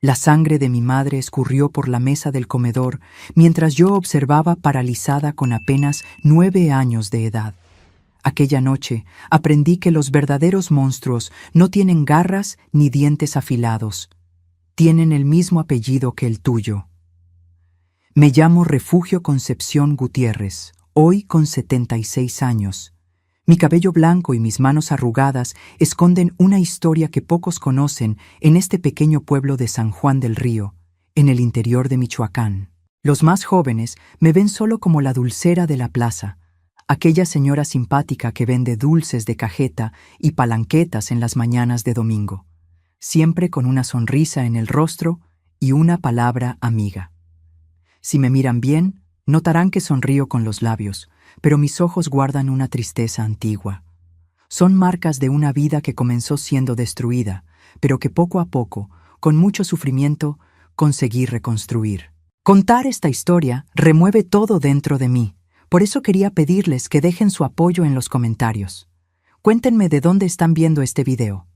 La sangre de mi madre escurrió por la mesa del comedor mientras yo observaba paralizada con apenas 9 años de edad. Aquella noche aprendí que los verdaderos monstruos no tienen garras ni dientes afilados. Tienen el mismo apellido que el tuyo. Me llamo Refugio Concepción Gutiérrez, hoy con 76 años. Mi cabello blanco y mis manos arrugadas esconden una historia que pocos conocen en este pequeño pueblo de San Juan del Río, en el interior de Michoacán. Los más jóvenes me ven solo como la dulcera de la plaza, aquella señora simpática que vende dulces de cajeta y palanquetas en las mañanas de domingo, siempre con una sonrisa en el rostro y una palabra amiga. Si me miran bien, notarán que sonrío con los labios, pero mis ojos guardan una tristeza antigua. Son marcas de una vida que comenzó siendo destruida, pero que poco a poco, con mucho sufrimiento, conseguí reconstruir. Contar esta historia remueve todo dentro de mí. Por eso quería pedirles que dejen su apoyo en los comentarios. Cuéntenme de dónde están viendo este video.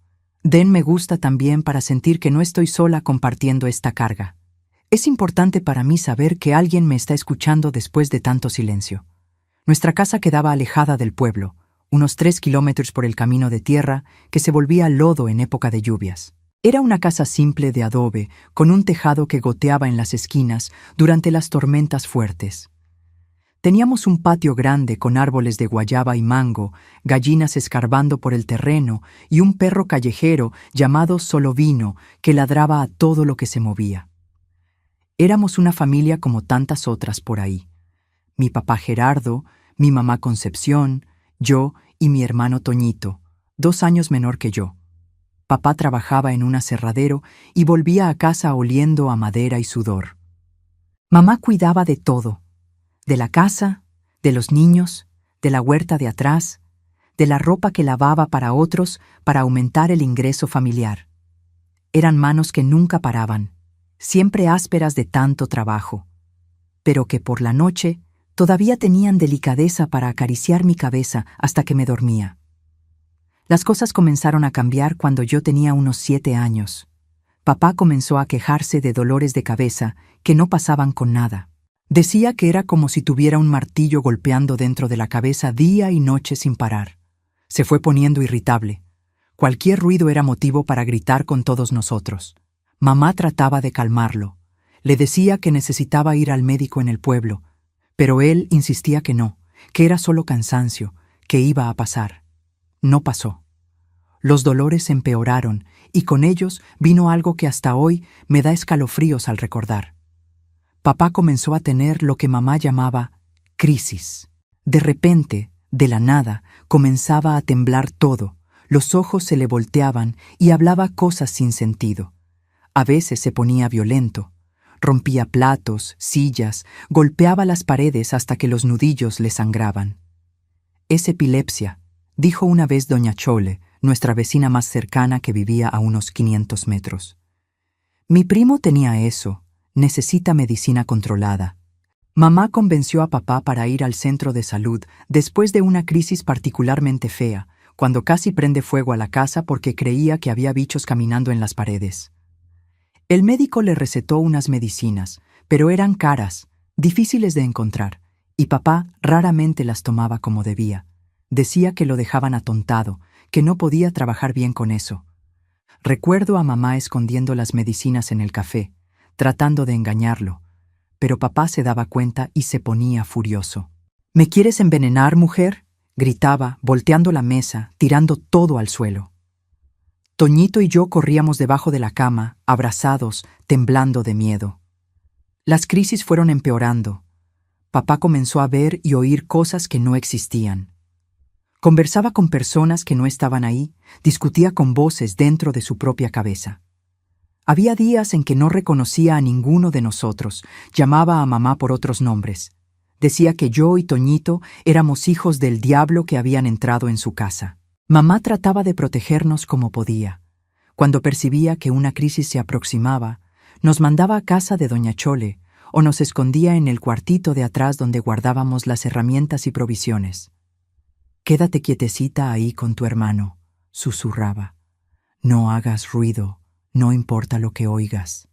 Den me gusta también para sentir que no estoy sola compartiendo esta carga. Es importante para mí saber que alguien me está escuchando después de tanto silencio. Nuestra casa quedaba alejada del pueblo, unos 3 kilómetros por el camino de tierra que se volvía lodo en época de lluvias. Era una casa simple de adobe, con un tejado que goteaba en las esquinas durante las tormentas fuertes. Teníamos un patio grande con árboles de guayaba y mango, gallinas escarbando por el terreno y un perro callejero llamado Solovino que ladraba a todo lo que se movía. Éramos una familia como tantas otras por ahí. Mi papá Gerardo, mi mamá Concepción, yo y mi hermano Toñito, 2 años menor que yo. Papá trabajaba en un aserradero y volvía a casa oliendo a madera y sudor. Mamá cuidaba de todo, de la casa, de los niños, de la huerta de atrás, de la ropa que lavaba para otros para aumentar el ingreso familiar. Eran manos que nunca paraban, siempre ásperas de tanto trabajo, pero que por la noche todavía tenían delicadeza para acariciar mi cabeza hasta que me dormía. Las cosas comenzaron a cambiar cuando yo tenía unos 7 años. Papá comenzó a quejarse de dolores de cabeza que no pasaban con nada. Decía que era como si tuviera un martillo golpeando dentro de la cabeza día y noche sin parar. Se fue poniendo irritable. Cualquier ruido era motivo para gritar con todos nosotros. Mamá trataba de calmarlo. Le decía que necesitaba ir al médico en el pueblo, pero él insistía que no, que era solo cansancio, que iba a pasar. No pasó. Los dolores empeoraron y con ellos vino algo que hasta hoy me da escalofríos al recordar. Papá comenzó a tener lo que mamá llamaba crisis. De repente, de la nada, comenzaba a temblar todo, los ojos se le volteaban y hablaba cosas sin sentido. A veces se ponía violento. Rompía platos, sillas, golpeaba las paredes hasta que los nudillos le sangraban. «Es epilepsia», dijo una vez doña Chole, nuestra vecina más cercana que vivía a unos 500 metros. «Mi primo tenía eso, necesita medicina controlada». Mamá convenció a papá para ir al centro de salud después de una crisis particularmente fea, cuando casi prende fuego a la casa porque creía que había bichos caminando en las paredes. El médico le recetó unas medicinas, pero eran caras, difíciles de encontrar, y papá raramente las tomaba como debía. Decía que lo dejaban atontado, que no podía trabajar bien con eso. Recuerdo a mamá escondiendo las medicinas en el café, tratando de engañarlo, pero papá se daba cuenta y se ponía furioso. «¿Me quieres envenenar, mujer?», gritaba, volteando la mesa, tirando todo al suelo. Toñito y yo corríamos debajo de la cama, abrazados, temblando de miedo. Las crisis fueron empeorando. Papá comenzó a ver y oír cosas que no existían. Conversaba con personas que no estaban ahí, discutía con voces dentro de su propia cabeza. Había días en que no reconocía a ninguno de nosotros, llamaba a mamá por otros nombres. Decía que yo y Toñito éramos hijos del diablo que habían entrado en su casa. Mamá trataba de protegernos como podía. Cuando percibía que una crisis se aproximaba, nos mandaba a casa de doña Chole o nos escondía en el cuartito de atrás donde guardábamos las herramientas y provisiones. «Quédate quietecita ahí con tu hermano», susurraba. «No hagas ruido, no importa lo que oigas».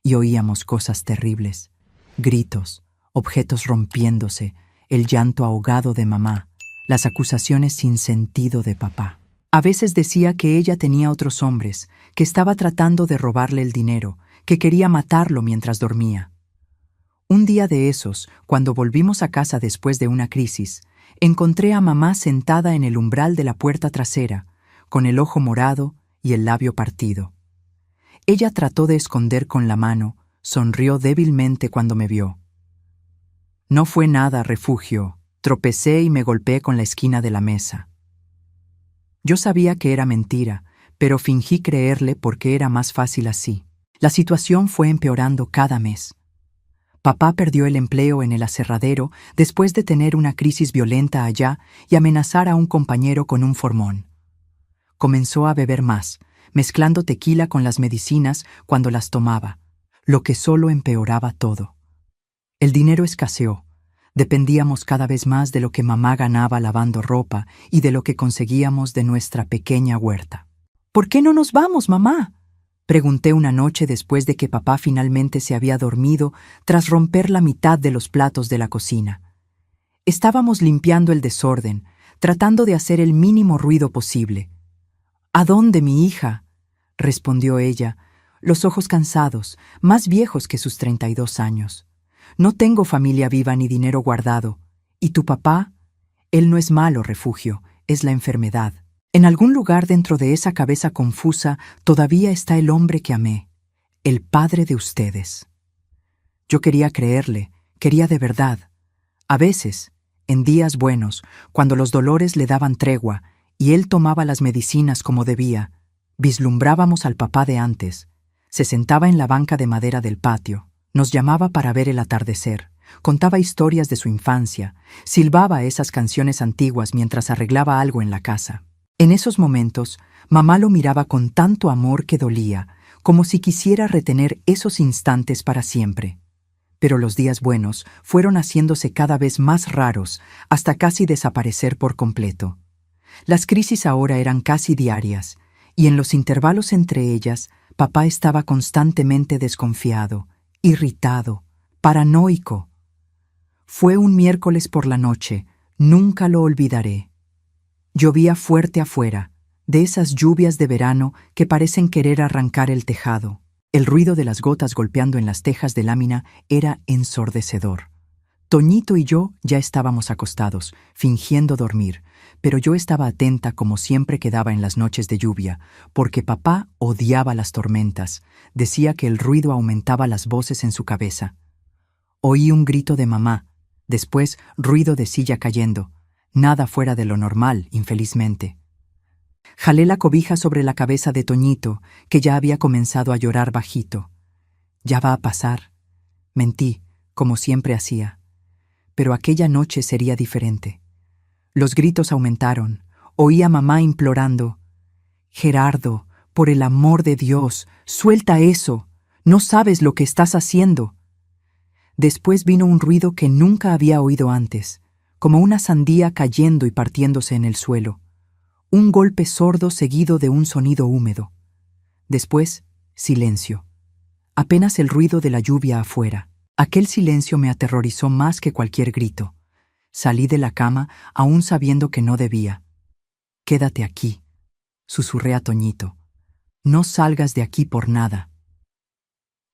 y oíamos cosas terribles. Gritos, objetos rompiéndose, el llanto ahogado de mamá, las acusaciones sin sentido de papá. A veces decía que ella tenía otros hombres, que estaba tratando de robarle el dinero, que quería matarlo mientras dormía. Un día de esos, cuando volvimos a casa después de una crisis, encontré a mamá sentada en el umbral de la puerta trasera, con el ojo morado y el labio partido. Ella trató de esconder con la mano, sonrió débilmente cuando me vio. No fue nada, Refugio. Tropecé y me golpeé con la esquina de la mesa. Yo sabía que era mentira, pero fingí creerle porque era más fácil así. La situación fue empeorando cada mes. Papá perdió el empleo en el aserradero después de tener una crisis violenta allá y amenazar a un compañero con un formón. Comenzó a beber más, mezclando tequila con las medicinas cuando las tomaba, lo que solo empeoraba todo. El dinero escaseó. Dependíamos cada vez más de lo que mamá ganaba lavando ropa y de lo que conseguíamos de nuestra pequeña huerta. ¿Por qué no nos vamos, mamá?, pregunté una noche después de que papá finalmente se había dormido tras romper la mitad de los platos de la cocina. Estábamos limpiando el desorden, tratando de hacer el mínimo ruido posible. ¿A dónde, mi hija?, respondió ella, los ojos cansados, más viejos que sus 32 años. No tengo familia viva ni dinero guardado. ¿Y tu papá? Él no es malo, Refugio, es la enfermedad. En algún lugar dentro de esa cabeza confusa todavía está el hombre que amé, el padre de ustedes. Yo quería creerle, quería de verdad. A veces, en días buenos, cuando los dolores le daban tregua y él tomaba las medicinas como debía, vislumbrábamos al papá de antes. Se sentaba en la banca de madera del patio. Nos llamaba para ver el atardecer, contaba historias de su infancia, silbaba esas canciones antiguas mientras arreglaba algo en la casa. En esos momentos, mamá lo miraba con tanto amor que dolía, como si quisiera retener esos instantes para siempre. Pero los días buenos fueron haciéndose cada vez más raros, hasta casi desaparecer por completo. Las crisis ahora eran casi diarias, y en los intervalos entre ellas, papá estaba constantemente desconfiado, irritado, paranoico. Fue un miércoles por la noche, nunca lo olvidaré. Llovía fuerte afuera, de esas lluvias de verano que parecen querer arrancar el tejado. El ruido de las gotas golpeando en las tejas de lámina era ensordecedor. Toñito y yo ya estábamos acostados, fingiendo dormir, pero yo estaba atenta como siempre quedaba en las noches de lluvia, porque papá odiaba las tormentas, decía que el ruido aumentaba las voces en su cabeza. Oí un grito de mamá, después ruido de silla cayendo, nada fuera de lo normal, infelizmente. Jalé la cobija sobre la cabeza de Toñito, que ya había comenzado a llorar bajito. Ya va a pasar. Mentí, como siempre hacía. Pero aquella noche sería diferente. Los gritos aumentaron. Oí a mamá implorando: «Gerardo, por el amor de Dios, suelta eso. No sabes lo que estás haciendo». Después vino un ruido que nunca había oído antes, como una sandía cayendo y partiéndose en el suelo. Un golpe sordo seguido de un sonido húmedo. Después, silencio. Apenas el ruido de la lluvia afuera. Aquel silencio me aterrorizó más que cualquier grito. Salí de la cama, aún sabiendo que no debía. «Quédate aquí», susurré a Toñito. «No salgas de aquí por nada».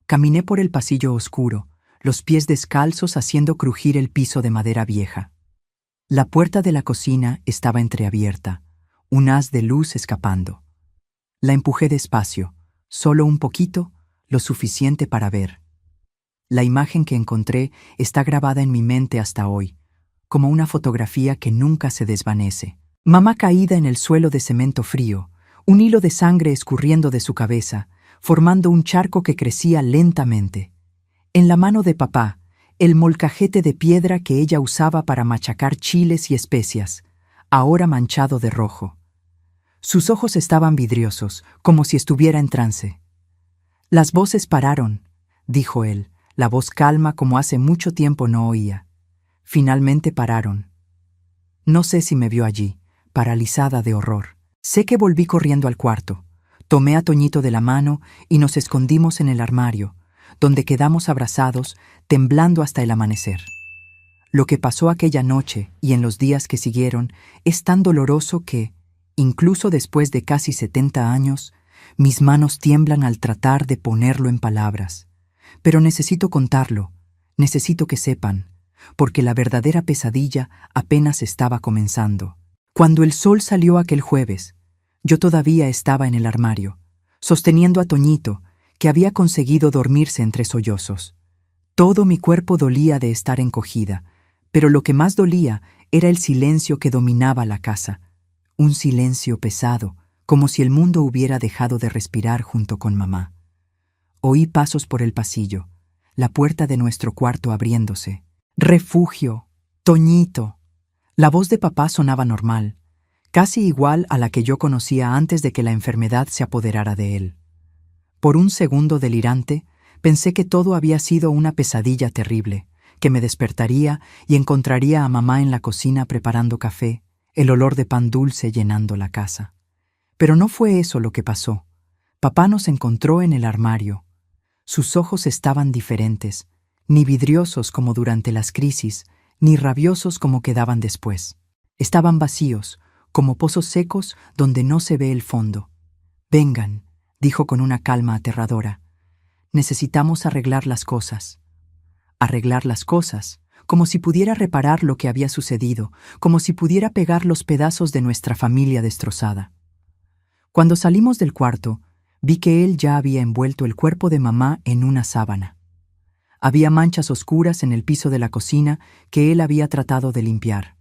Caminé por el pasillo oscuro, los pies descalzos haciendo crujir el piso de madera vieja. La puerta de la cocina estaba entreabierta, un haz de luz escapando. La empujé despacio, solo un poquito, lo suficiente para ver. La imagen que encontré está grabada en mi mente hasta hoy, como una fotografía que nunca se desvanece. Mamá caída en el suelo de cemento frío, un hilo de sangre escurriendo de su cabeza, formando un charco que crecía lentamente. En la mano de papá, el molcajete de piedra que ella usaba para machacar chiles y especias, ahora manchado de rojo. Sus ojos estaban vidriosos, como si estuviera en trance. «Las voces pararon», dijo él, la voz calma como hace mucho tiempo no oía. Finalmente pararon. No sé si me vio allí, paralizada de horror. Sé que volví corriendo al cuarto. Tomé a Toñito de la mano y nos escondimos en el armario. donde quedamos abrazados, temblando hasta el amanecer. Lo que pasó aquella noche y en los días que siguieron es tan doloroso que, incluso después de casi 70 años, mis manos tiemblan al tratar de ponerlo en palabras. Pero necesito contarlo, necesito que sepan, porque la verdadera pesadilla apenas estaba comenzando. Cuando el sol salió aquel jueves, yo todavía estaba en el armario, sosteniendo a Toñito, que había conseguido dormirse entre sollozos. Todo mi cuerpo dolía de estar encogida, pero lo que más dolía era el silencio que dominaba la casa, un silencio pesado, como si el mundo hubiera dejado de respirar junto con mamá. Oí pasos por el pasillo, la puerta de nuestro cuarto abriéndose. ¡Refugio! ¡Toñito! La voz de papá sonaba normal, casi igual a la que yo conocía antes de que la enfermedad se apoderara de él. Por un segundo delirante, pensé que todo había sido una pesadilla terrible, que me despertaría y encontraría a mamá en la cocina preparando café, el olor de pan dulce llenando la casa. Pero no fue eso lo que pasó. Papá nos encontró en el armario. Sus ojos estaban diferentes, ni vidriosos como durante las crisis, ni rabiosos como quedaban después. Estaban vacíos, como pozos secos donde no se ve el fondo. «Vengan», dijo con una calma aterradora. «Necesitamos arreglar las cosas». Arreglar las cosas, como si pudiera reparar lo que había sucedido, como si pudiera pegar los pedazos de nuestra familia destrozada. Cuando salimos del cuarto, vi que él ya había envuelto el cuerpo de mamá en una sábana. Había manchas oscuras en el piso de la cocina que él había tratado de limpiar.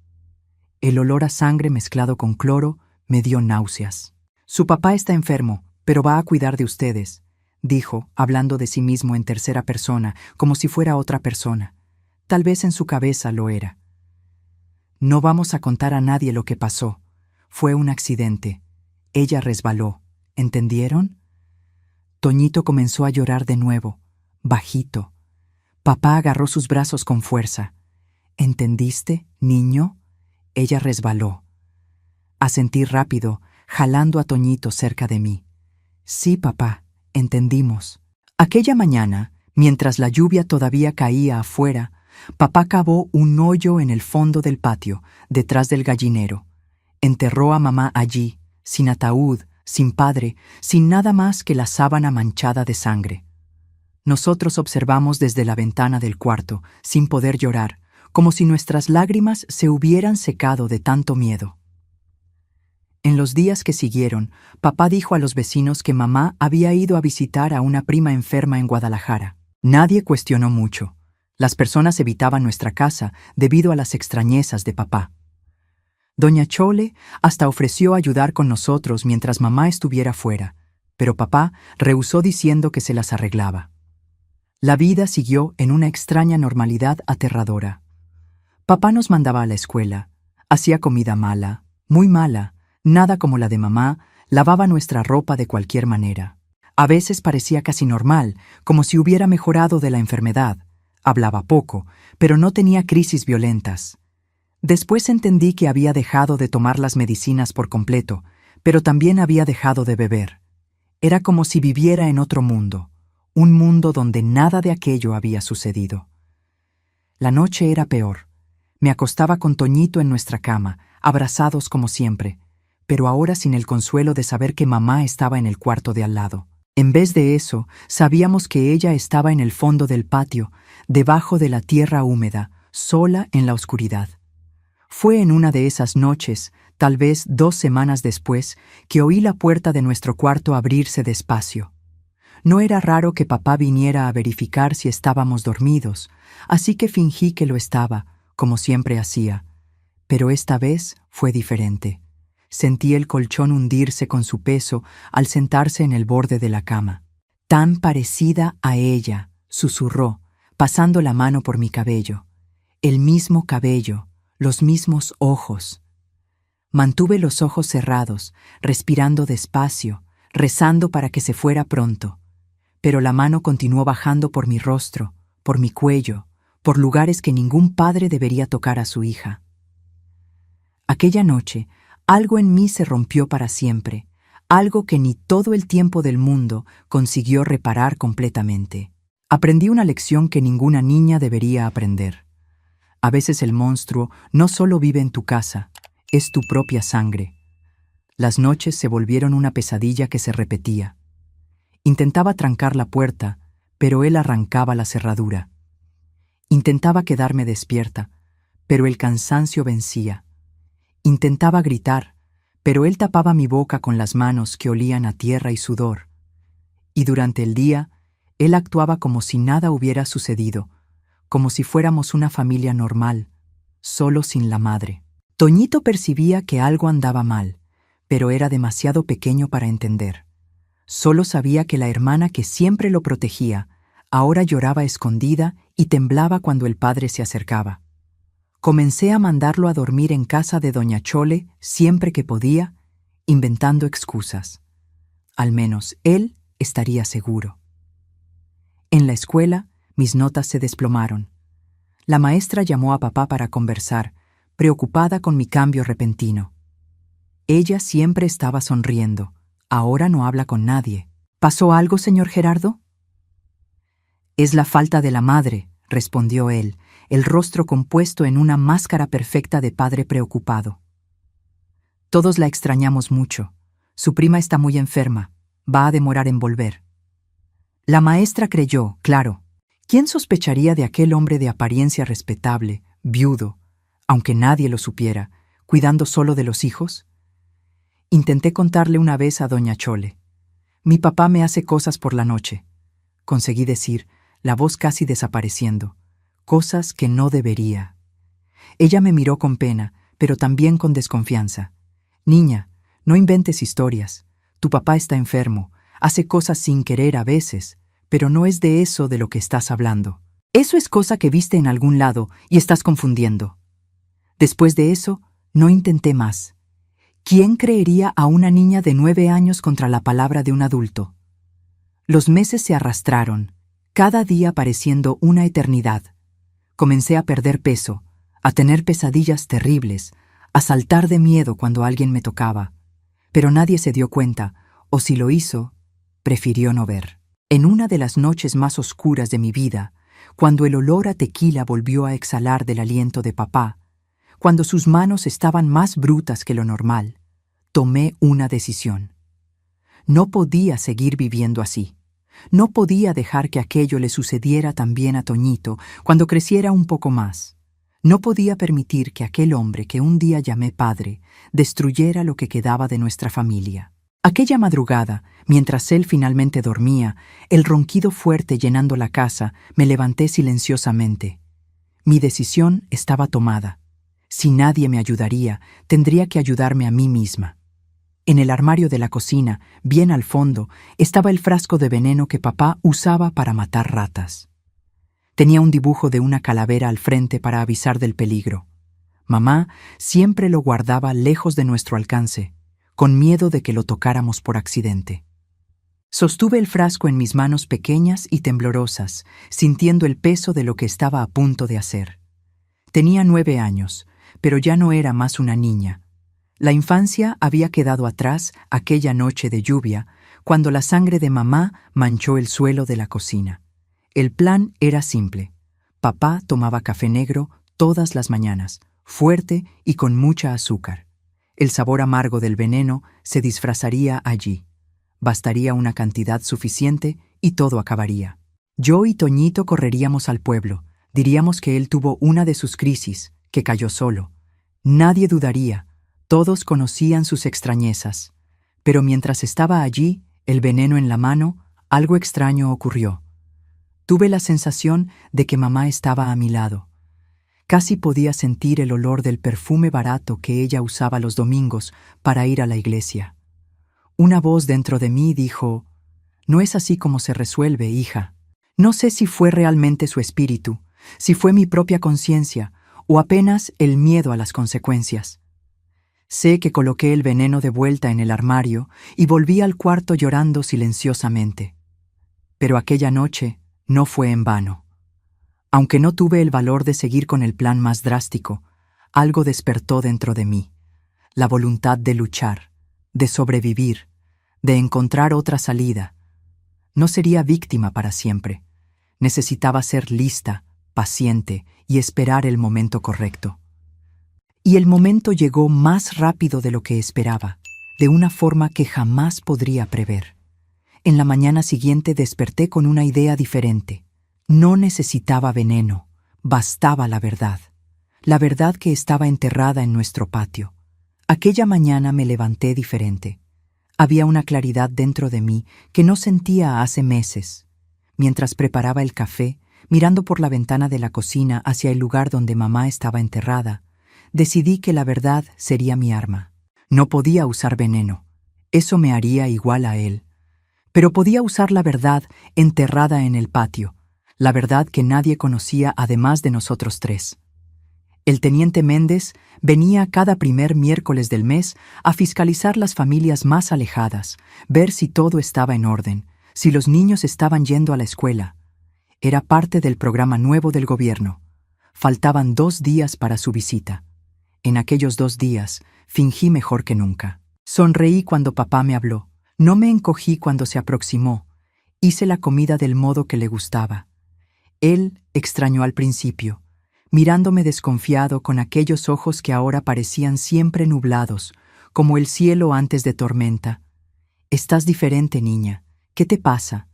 El olor a sangre mezclado con cloro me dio náuseas. «Su papá está enfermo, pero va a cuidar de ustedes», dijo, hablando de sí mismo en tercera persona, como si fuera otra persona. Tal vez en su cabeza lo era. «No vamos a contar a nadie lo que pasó. Fue un accidente. Ella resbaló. ¿Entendieron?» Toñito comenzó a llorar de nuevo, bajito. Papá agarró sus brazos con fuerza. «¿Entendiste, niño?» Ella resbaló. Asentí rápido, jalando a Toñito cerca de mí. «Sí, papá, entendimos». Aquella mañana, mientras la lluvia todavía caía afuera, papá cavó un hoyo en el fondo del patio, detrás del gallinero. Enterró a mamá allí, sin ataúd, sin padre, sin nada más que la sábana manchada de sangre. Nosotros observamos desde la ventana del cuarto, sin poder llorar, como si nuestras lágrimas se hubieran secado de tanto miedo. En los días que siguieron, papá dijo a los vecinos que mamá había ido a visitar a una prima enferma en Guadalajara. Nadie cuestionó mucho. Las personas evitaban nuestra casa debido a las extrañezas de papá. Doña Chole hasta ofreció ayudar con nosotros mientras mamá estuviera fuera, pero papá rehusó diciendo que se las arreglaba. La vida siguió en una extraña normalidad aterradora. Papá nos mandaba a la escuela, hacía comida mala, muy mala, nada como la de mamá, lavaba nuestra ropa de cualquier manera. A veces parecía casi normal, como si hubiera mejorado de la enfermedad. Hablaba poco, pero no tenía crisis violentas. Después entendí que había dejado de tomar las medicinas por completo, pero también había dejado de beber. Era como si viviera en otro mundo, un mundo donde nada de aquello había sucedido. La noche era peor. Me acostaba con Toñito en nuestra cama, abrazados como siempre, pero ahora sin el consuelo de saber que mamá estaba en el cuarto de al lado. En vez de eso, sabíamos que ella estaba en el fondo del patio, debajo de la tierra húmeda, sola en la oscuridad. Fue en una de esas noches, tal vez 2 semanas después, que oí la puerta de nuestro cuarto abrirse despacio. No era raro que papá viniera a verificar si estábamos dormidos, así que fingí que lo estaba, como siempre hacía. Pero esta vez fue diferente. Sentí el colchón hundirse con su peso al sentarse en el borde de la cama. «Tan parecida a ella», susurró, pasando la mano por mi cabello. «El mismo cabello, los mismos ojos». Mantuve los ojos cerrados, respirando despacio, rezando para que se fuera pronto. Pero la mano continuó bajando por mi rostro, por mi cuello, por lugares que ningún padre debería tocar a su hija. Aquella noche, algo en mí se rompió para siempre, algo que ni todo el tiempo del mundo consiguió reparar completamente. Aprendí una lección que ninguna niña debería aprender. A veces el monstruo no solo vive en tu casa, es tu propia sangre. Las noches se volvieron una pesadilla que se repetía. Intentaba trancar la puerta, pero él arrancaba la cerradura. Intentaba quedarme despierta, pero el cansancio vencía. Intentaba gritar, pero él tapaba mi boca con las manos que olían a tierra y sudor. Y durante el día, él actuaba como si nada hubiera sucedido, como si fuéramos una familia normal, solo sin la madre. Toñito percibía que algo andaba mal, pero era demasiado pequeño para entender. Solo sabía que la hermana que siempre lo protegía, ahora lloraba escondida y temblaba cuando el padre se acercaba. Comencé a mandarlo a dormir en casa de doña Chole siempre que podía, inventando excusas. Al menos él estaría seguro. En la escuela, mis notas se desplomaron. La maestra llamó a papá para conversar, preocupada con mi cambio repentino. Ella siempre estaba sonriendo. Ahora no habla con nadie. ¿Pasó algo, señor Gerardo? Es la falta de la madre, respondió él, el rostro compuesto en una máscara perfecta de padre preocupado. Todos la extrañamos mucho. Su prima está muy enferma. Va a demorar en volver. La maestra creyó, claro. ¿Quién sospecharía de aquel hombre de apariencia respetable, viudo, aunque nadie lo supiera, cuidando solo de los hijos? Intenté contarle una vez a doña Chole. Mi papá me hace cosas por la noche. Conseguí decir, la voz casi desapareciendo, cosas que no debería. Ella me miró con pena, pero también con desconfianza. Niña, no inventes historias. Tu papá está enfermo, hace cosas sin querer a veces, pero no es de eso de lo que estás hablando. Eso es cosa que viste en algún lado y estás confundiendo. Después de eso, no intenté más. ¿Quién creería a una niña de 9 años contra la palabra de un adulto? Los meses se arrastraron, cada día pareciendo una eternidad. Comencé a perder peso, a tener pesadillas terribles, a saltar de miedo cuando alguien me tocaba. Pero nadie se dio cuenta, o si lo hizo, prefirió no ver. En una de las noches más oscuras de mi vida, cuando el olor a tequila volvió a exhalar del aliento de papá, cuando sus manos estaban más brutas que lo normal, tomé una decisión. No podía seguir viviendo así. No podía dejar que aquello le sucediera también a Toñito cuando creciera un poco más. No podía permitir que aquel hombre que un día llamé padre destruyera lo que quedaba de nuestra familia. Aquella madrugada, mientras él finalmente dormía, el ronquido fuerte llenando la casa, me levanté silenciosamente. Mi decisión estaba tomada. Si nadie me ayudaría, tendría que ayudarme a mí misma. En el armario de la cocina, bien al fondo, estaba el frasco de veneno que papá usaba para matar ratas. Tenía un dibujo de una calavera al frente para avisar del peligro. Mamá siempre lo guardaba lejos de nuestro alcance, con miedo de que lo tocáramos por accidente. Sostuve el frasco en mis manos pequeñas y temblorosas, sintiendo el peso de lo que estaba a punto de hacer. Tenía 9 años, pero ya no era más una niña. La infancia había quedado atrás aquella noche de lluvia, cuando la sangre de mamá manchó el suelo de la cocina. El plan era simple. Papá tomaba café negro todas las mañanas, fuerte y con mucha azúcar. El sabor amargo del veneno se disfrazaría allí. Bastaría una cantidad suficiente y todo acabaría. Yo y Toñito correríamos al pueblo. Diríamos que él tuvo una de sus crisis, que cayó solo. Nadie dudaría. Todos conocían sus extrañezas. Pero mientras estaba allí, el veneno en la mano, algo extraño ocurrió. Tuve la sensación de que mamá estaba a mi lado. Casi podía sentir el olor del perfume barato que ella usaba los domingos para ir a la iglesia. Una voz dentro de mí dijo, «No es así como se resuelve, hija». No sé si fue realmente su espíritu, si fue mi propia conciencia o apenas el miedo a las consecuencias. Sé que coloqué el veneno de vuelta en el armario y volví al cuarto llorando silenciosamente. Pero aquella noche no fue en vano. Aunque no tuve el valor de seguir con el plan más drástico, algo despertó dentro de mí. La voluntad de luchar, de sobrevivir, de encontrar otra salida. No sería víctima para siempre. Necesitaba ser lista, paciente y esperar el momento correcto. Y el momento llegó más rápido de lo que esperaba, de una forma que jamás podría prever. En la mañana siguiente desperté con una idea diferente. No necesitaba veneno, bastaba la verdad que estaba enterrada en nuestro patio. Aquella mañana me levanté diferente. Había una claridad dentro de mí que no sentía hace meses. Mientras preparaba el café, mirando por la ventana de la cocina hacia el lugar donde mamá estaba enterrada, decidí que la verdad sería mi arma. No podía usar veneno. Eso me haría igual a él. Pero podía usar la verdad enterrada en el patio, la verdad que nadie conocía además de nosotros tres. El teniente Méndez venía cada primer miércoles del mes a fiscalizar las familias más alejadas, ver si todo estaba en orden, si los niños estaban yendo a la escuela. Era parte del programa nuevo del gobierno. Faltaban 2 días para su visita. En aquellos 2 días, fingí mejor que nunca. Sonreí cuando papá me habló. No me encogí cuando se aproximó. Hice la comida del modo que le gustaba. Él extrañó al principio, mirándome desconfiado con aquellos ojos que ahora parecían siempre nublados, como el cielo antes de tormenta. «Estás diferente, niña. ¿Qué te pasa?»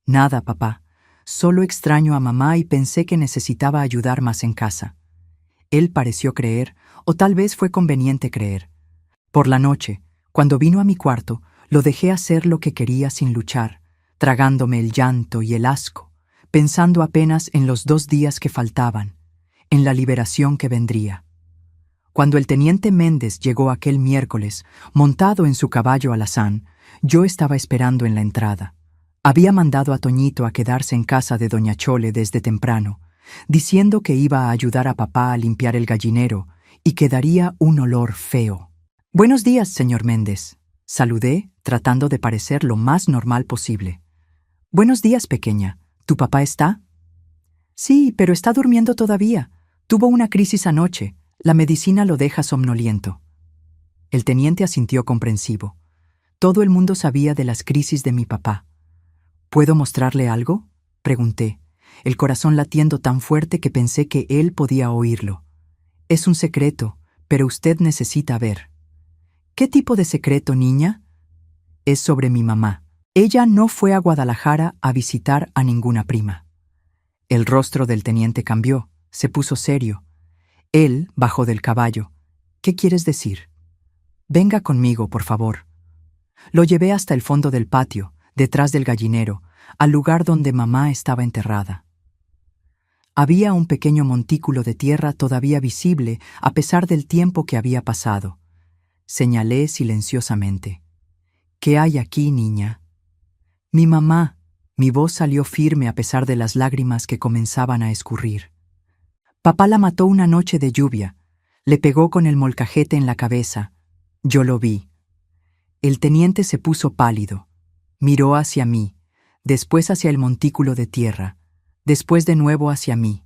«Nada, papá. Solo extraño a mamá y pensé que necesitaba ayudar más en casa». Él pareció creer, o tal vez fue conveniente creer. Por la noche, cuando vino a mi cuarto, lo dejé hacer lo que quería sin luchar, tragándome el llanto y el asco, pensando apenas en los 2 días que faltaban, en la liberación que vendría. Cuando el teniente Méndez llegó aquel miércoles, montado en su caballo alazán, yo estaba esperando en la entrada. Había mandado a Toñito a quedarse en casa de doña Chole desde temprano, diciendo que iba a ayudar a papá a limpiar el gallinero y que daría un olor feo. «Buenos días, señor Méndez», saludé, tratando de parecer lo más normal posible. «Buenos días, pequeña. ¿Tu papá está?» «Sí, pero está durmiendo todavía. Tuvo una crisis anoche. La medicina lo deja somnoliento». El teniente asintió comprensivo. Todo el mundo sabía de las crisis de mi papá. «¿Puedo mostrarle algo?», pregunté, el corazón latiendo tan fuerte que pensé que él podía oírlo. «Es un secreto, pero usted necesita ver». «¿Qué tipo de secreto, niña?» «Es sobre mi mamá. Ella no fue a Guadalajara a visitar a ninguna prima». El rostro del teniente cambió, se puso serio. Él bajó del caballo. «¿Qué quieres decir?» «Venga conmigo, por favor». Lo llevé hasta el fondo del patio, detrás del gallinero, al lugar donde mamá estaba enterrada. Había un pequeño montículo de tierra todavía visible a pesar del tiempo que había pasado. Señalé silenciosamente. «¿Qué hay aquí, niña?» «Mi mamá». Mi voz salió firme a pesar de las lágrimas que comenzaban a escurrir. «Papá la mató una noche de lluvia. Le pegó con el molcajete en la cabeza. Yo lo vi». El teniente se puso pálido. Miró hacia mí, después hacia el montículo de tierra, después de nuevo hacia mí.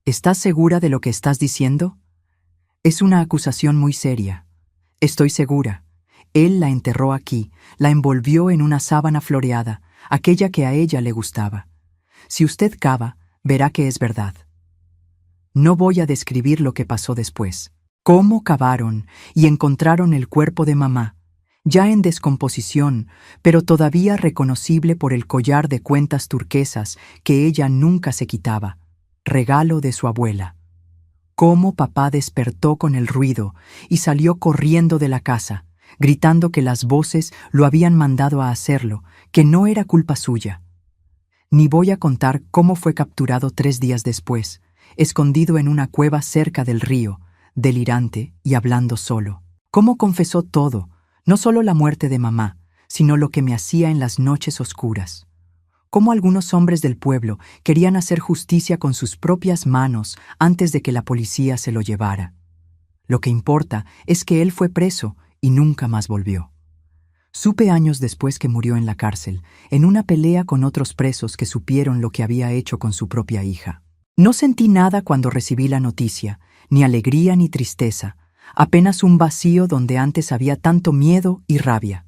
«¿Estás segura de lo que estás diciendo?» «Es una acusación muy seria». «Estoy segura. Él la enterró aquí, la envolvió en una sábana floreada, aquella que a ella le gustaba. Si usted cava, verá que es verdad». No voy a describir lo que pasó después. Cómo cavaron y encontraron el cuerpo de mamá, ya en descomposición, pero todavía reconocible por el collar de cuentas turquesas que ella nunca se quitaba, regalo de su abuela. Cómo papá despertó con el ruido y salió corriendo de la casa, gritando que las voces lo habían mandado a hacerlo, que no era culpa suya. Ni voy a contar cómo fue capturado 3 días después, escondido en una cueva cerca del río, delirante y hablando solo. Cómo confesó todo, no solo la muerte de mamá, sino lo que me hacía en las noches oscuras. Cómo algunos hombres del pueblo querían hacer justicia con sus propias manos antes de que la policía se lo llevara. Lo que importa es que él fue preso y nunca más volvió. Supe años después que murió en la cárcel, en una pelea con otros presos que supieron lo que había hecho con su propia hija. No sentí nada cuando recibí la noticia, ni alegría ni tristeza, apenas un vacío donde antes había tanto miedo y rabia.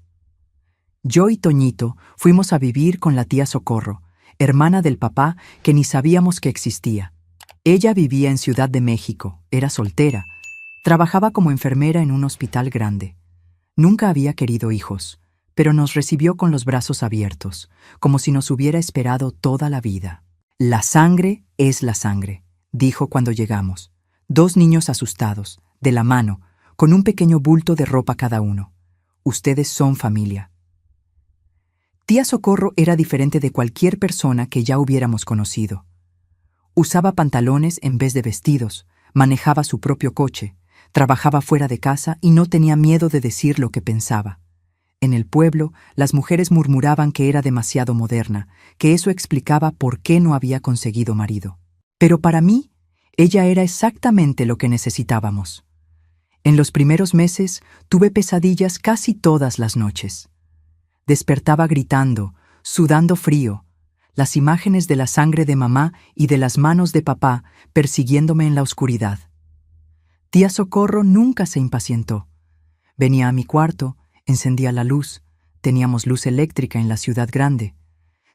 Yo y Toñito fuimos a vivir con la tía Socorro, hermana del papá que ni sabíamos que existía. Ella vivía en Ciudad de México, era soltera, trabajaba como enfermera en un hospital grande. Nunca había querido hijos, pero nos recibió con los brazos abiertos, como si nos hubiera esperado toda la vida. La sangre es la sangre, dijo cuando llegamos. 2 niños asustados, de la mano, con un pequeño bulto de ropa cada uno. Ustedes son familia. Tía Socorro era diferente de cualquier persona que ya hubiéramos conocido. Usaba pantalones en vez de vestidos, manejaba su propio coche, trabajaba fuera de casa y no tenía miedo de decir lo que pensaba. En el pueblo, las mujeres murmuraban que era demasiado moderna, que eso explicaba por qué no había conseguido marido. Pero para mí, ella era exactamente lo que necesitábamos. En los primeros meses tuve pesadillas casi todas las noches. Despertaba gritando, sudando frío, las imágenes de la sangre de mamá y de las manos de papá persiguiéndome en la oscuridad. Tía Socorro nunca se impacientó. Venía a mi cuarto, encendía la luz, teníamos luz eléctrica en la ciudad grande.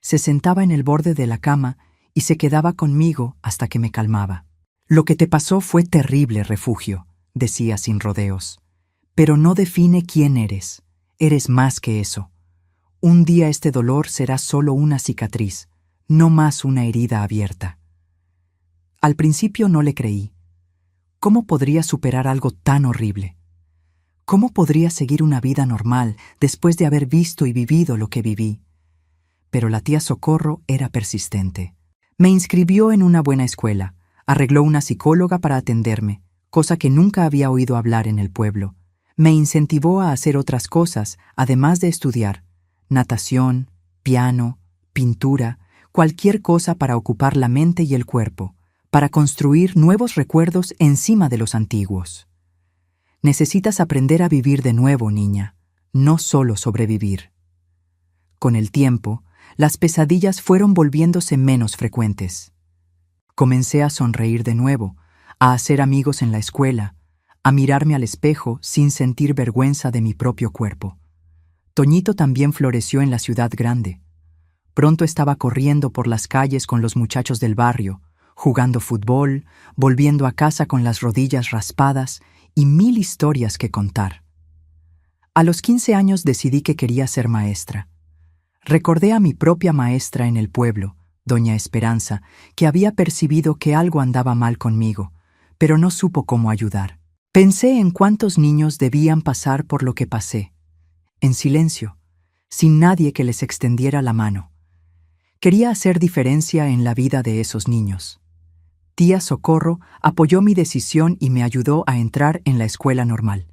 Se sentaba en el borde de la cama y se quedaba conmigo hasta que me calmaba. Lo que te pasó fue terrible, Refugio, decía sin rodeos. Pero no define quién eres. Eres más que eso. Un día este dolor será solo una cicatriz, no más una herida abierta. Al principio no le creí. ¿Cómo podría superar algo tan horrible? ¿Cómo podría seguir una vida normal después de haber visto y vivido lo que viví? Pero la tía Socorro era persistente. Me inscribió en una buena escuela, arregló una psicóloga para atenderme, cosa que nunca había oído hablar en el pueblo. Me incentivó a hacer otras cosas, además de estudiar: natación, piano, pintura, cualquier cosa para ocupar la mente y el cuerpo, para construir nuevos recuerdos encima de los antiguos. Necesitas aprender a vivir de nuevo, niña, no solo sobrevivir. Con el tiempo, las pesadillas fueron volviéndose menos frecuentes. Comencé a sonreír de nuevo, a hacer amigos en la escuela, a mirarme al espejo sin sentir vergüenza de mi propio cuerpo. Toñito también floreció en la ciudad grande. Pronto estaba corriendo por las calles con los muchachos del barrio, jugando fútbol, volviendo a casa con las rodillas raspadas y 1000 historias que contar. A los 15 años decidí que quería ser maestra. Recordé a mi propia maestra en el pueblo, doña Esperanza, que había percibido que algo andaba mal conmigo, pero no supo cómo ayudar. Pensé en cuántos niños debían pasar por lo que pasé, en silencio, sin nadie que les extendiera la mano. Quería hacer diferencia en la vida de esos niños. Tía Socorro apoyó mi decisión y me ayudó a entrar en la escuela normal.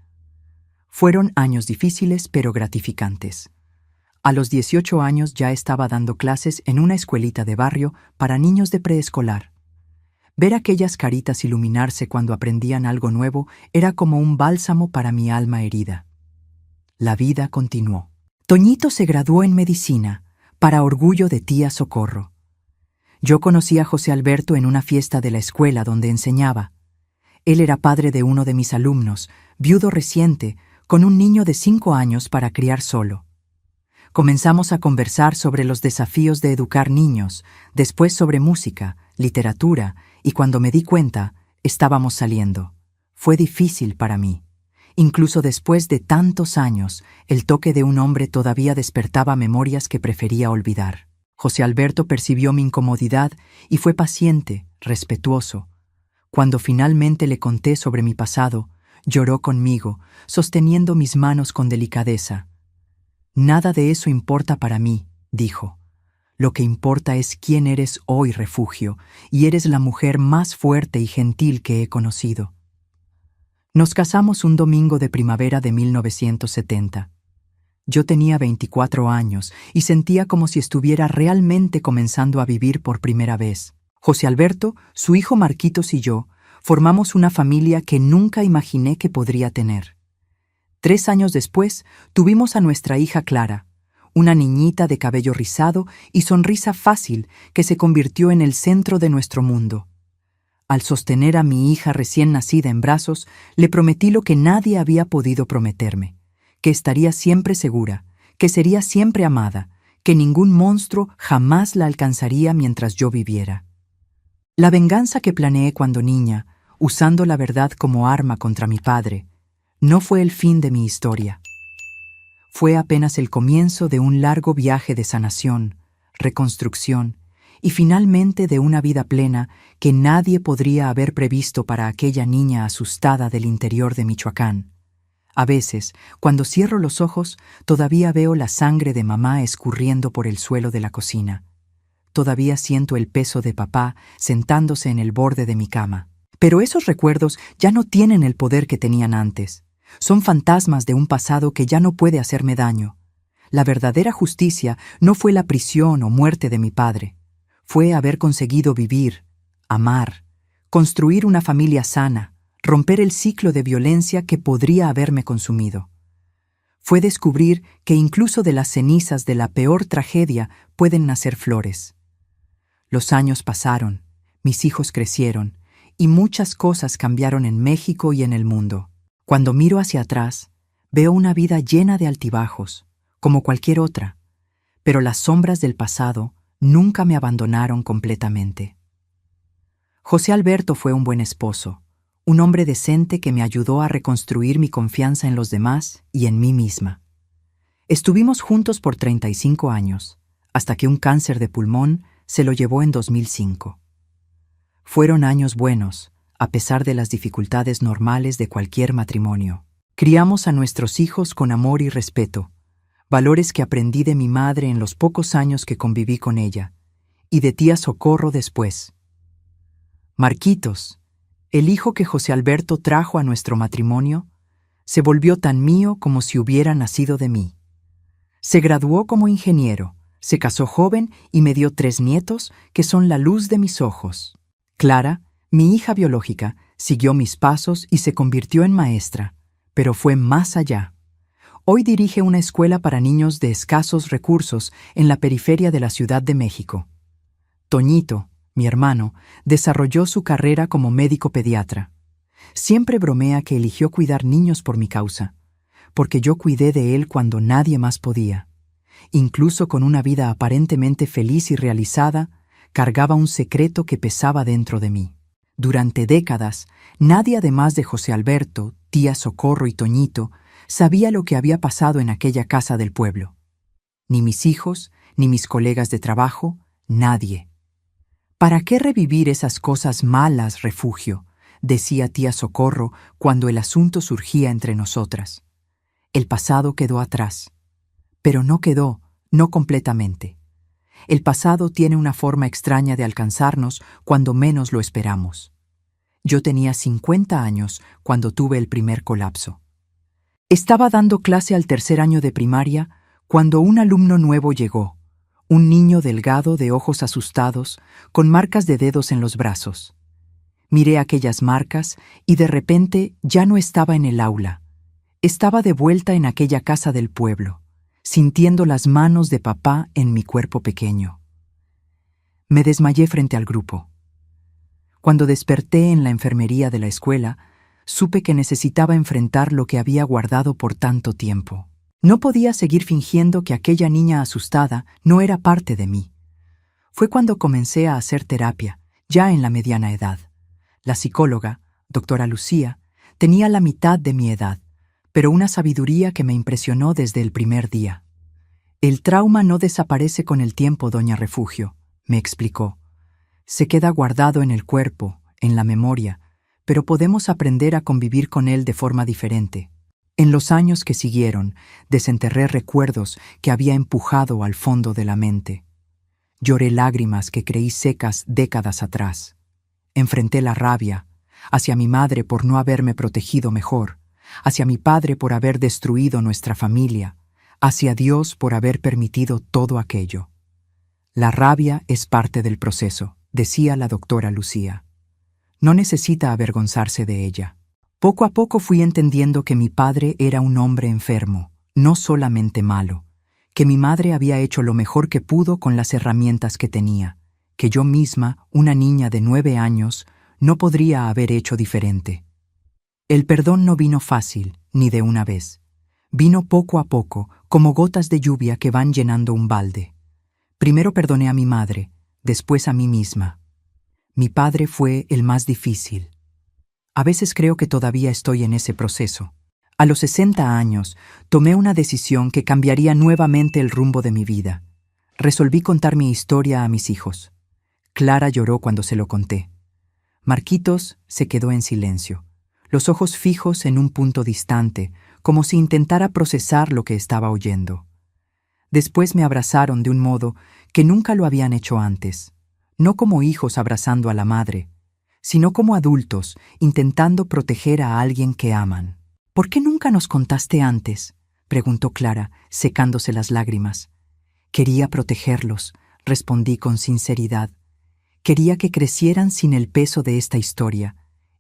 Fueron años difíciles pero gratificantes. A los 18 años ya estaba dando clases en una escuelita de barrio para niños de preescolar. Ver aquellas caritas iluminarse cuando aprendían algo nuevo era como un bálsamo para mi alma herida. La vida continuó. Toñito se graduó en medicina, para orgullo de tía Socorro. Yo conocí a José Alberto en una fiesta de la escuela donde enseñaba. Él era padre de uno de mis alumnos, viudo reciente, con un niño de 5 años para criar solo. Comenzamos a conversar sobre los desafíos de educar niños, después sobre música, literatura, y cuando me di cuenta, estábamos saliendo. Fue difícil para mí. Incluso después de tantos años, el toque de un hombre todavía despertaba memorias que prefería olvidar. José Alberto percibió mi incomodidad y fue paciente, respetuoso. Cuando finalmente le conté sobre mi pasado, lloró conmigo, sosteniendo mis manos con delicadeza. «Nada de eso importa para mí», dijo. «Lo que importa es quién eres hoy, Refugio, y eres la mujer más fuerte y gentil que he conocido». Nos casamos un domingo de primavera de 1970. Yo tenía 24 años y sentía como si estuviera realmente comenzando a vivir por primera vez. José Alberto, su hijo Marquitos y yo formamos una familia que nunca imaginé que podría tener. 3 años después, tuvimos a nuestra hija Clara, una niñita de cabello rizado y sonrisa fácil que se convirtió en el centro de nuestro mundo. Al sostener a mi hija recién nacida en brazos, le prometí lo que nadie había podido prometerme, que estaría siempre segura, que sería siempre amada, que ningún monstruo jamás la alcanzaría mientras yo viviera. La venganza que planeé cuando niña, usando la verdad como arma contra mi padre, no fue el fin de mi historia. Fue apenas el comienzo de un largo viaje de sanación, reconstrucción y finalmente de una vida plena que nadie podría haber previsto para aquella niña asustada del interior de Michoacán. A veces, cuando cierro los ojos, todavía veo la sangre de mamá escurriendo por el suelo de la cocina. Todavía siento el peso de papá sentándose en el borde de mi cama. Pero esos recuerdos ya no tienen el poder que tenían antes. Son fantasmas de un pasado que ya no puede hacerme daño. La verdadera justicia no fue la prisión o muerte de mi padre. Fue haber conseguido vivir, amar, construir una familia sana, romper el ciclo de violencia que podría haberme consumido. Fue descubrir que incluso de las cenizas de la peor tragedia pueden nacer flores. Los años pasaron, mis hijos crecieron, y muchas cosas cambiaron en México y en el mundo. Cuando miro hacia atrás, veo una vida llena de altibajos, como cualquier otra, pero las sombras del pasado nunca me abandonaron completamente. José Alberto fue un buen esposo, un hombre decente que me ayudó a reconstruir mi confianza en los demás y en mí misma. Estuvimos juntos por 35 años, hasta que un cáncer de pulmón se lo llevó en 2005. Fueron años buenos, a pesar de las dificultades normales de cualquier matrimonio. Criamos a nuestros hijos con amor y respeto, valores que aprendí de mi madre en los pocos años que conviví con ella, y de tía Socorro después. Marquitos, el hijo que José Alberto trajo a nuestro matrimonio, se volvió tan mío como si hubiera nacido de mí. Se graduó como ingeniero, se casó joven y me dio 3 nietos que son la luz de mis ojos. Clara, mi hija biológica, siguió mis pasos y se convirtió en maestra, pero fue más allá. Hoy dirige una escuela para niños de escasos recursos en la periferia de la Ciudad de México. Toñito, mi hermano, desarrolló su carrera como médico pediatra. Siempre bromea que eligió cuidar niños por mi causa, porque yo cuidé de él cuando nadie más podía. Incluso con una vida aparentemente feliz y realizada, cargaba un secreto que pesaba dentro de mí. Durante décadas, nadie además de José Alberto, tía Socorro y Toñito, sabía lo que había pasado en aquella casa del pueblo. Ni mis hijos, ni mis colegas de trabajo, nadie. ¿Para qué revivir esas cosas malas, Refugio?, decía tía Socorro cuando el asunto surgía entre nosotras. El pasado quedó atrás. Pero no quedó, no completamente. El pasado tiene una forma extraña de alcanzarnos cuando menos lo esperamos. Yo tenía 50 años cuando tuve el primer colapso. Estaba dando clase al 3er año de primaria cuando un alumno nuevo llegó, un niño delgado de ojos asustados, con marcas de dedos en los brazos. Miré aquellas marcas y de repente ya no estaba en el aula. Estaba de vuelta en aquella casa del pueblo, sintiendo las manos de papá en mi cuerpo pequeño. Me desmayé frente al grupo. Cuando desperté en la enfermería de la escuela, supe que necesitaba enfrentar lo que había guardado por tanto tiempo. No podía seguir fingiendo que aquella niña asustada no era parte de mí. Fue cuando comencé a hacer terapia, ya en la mediana edad. La psicóloga, doctora Lucía, tenía la mitad de mi edad, pero una sabiduría que me impresionó desde el primer día. El trauma no desaparece con el tiempo, doña Refugio, me explicó. Se queda guardado en el cuerpo, en la memoria, pero podemos aprender a convivir con él de forma diferente. En los años que siguieron, desenterré recuerdos que había empujado al fondo de la mente. Lloré lágrimas que creí secas décadas atrás. Enfrenté la rabia, hacia mi madre por no haberme protegido mejor, hacia mi padre por haber destruido nuestra familia, hacia Dios por haber permitido todo aquello. La rabia es parte del proceso, decía la doctora Lucía. No necesita avergonzarse de ella. Poco a poco fui entendiendo que mi padre era un hombre enfermo, no solamente malo, que mi madre había hecho lo mejor que pudo con las herramientas que tenía, que yo misma, una niña de 9 años, no podría haber hecho diferente. El perdón no vino fácil, ni de una vez. Vino poco a poco, como gotas de lluvia que van llenando un balde. Primero perdoné a mi madre, después a mí misma. Mi padre fue el más difícil. A veces creo que todavía estoy en ese proceso. A los 60 años, tomé una decisión que cambiaría nuevamente el rumbo de mi vida. Resolví contar mi historia a mis hijos. Clara lloró cuando se lo conté. Marquitos se quedó en silencio, los ojos fijos en un punto distante, como si intentara procesar lo que estaba oyendo. Después me abrazaron de un modo que nunca lo habían hecho antes, no como hijos abrazando a la madre, sino como adultos intentando proteger a alguien que aman. «¿Por qué nunca nos contaste antes?», preguntó Clara, secándose las lágrimas. «Quería protegerlos», respondí con sinceridad. Quería que crecieran sin el peso de esta historia,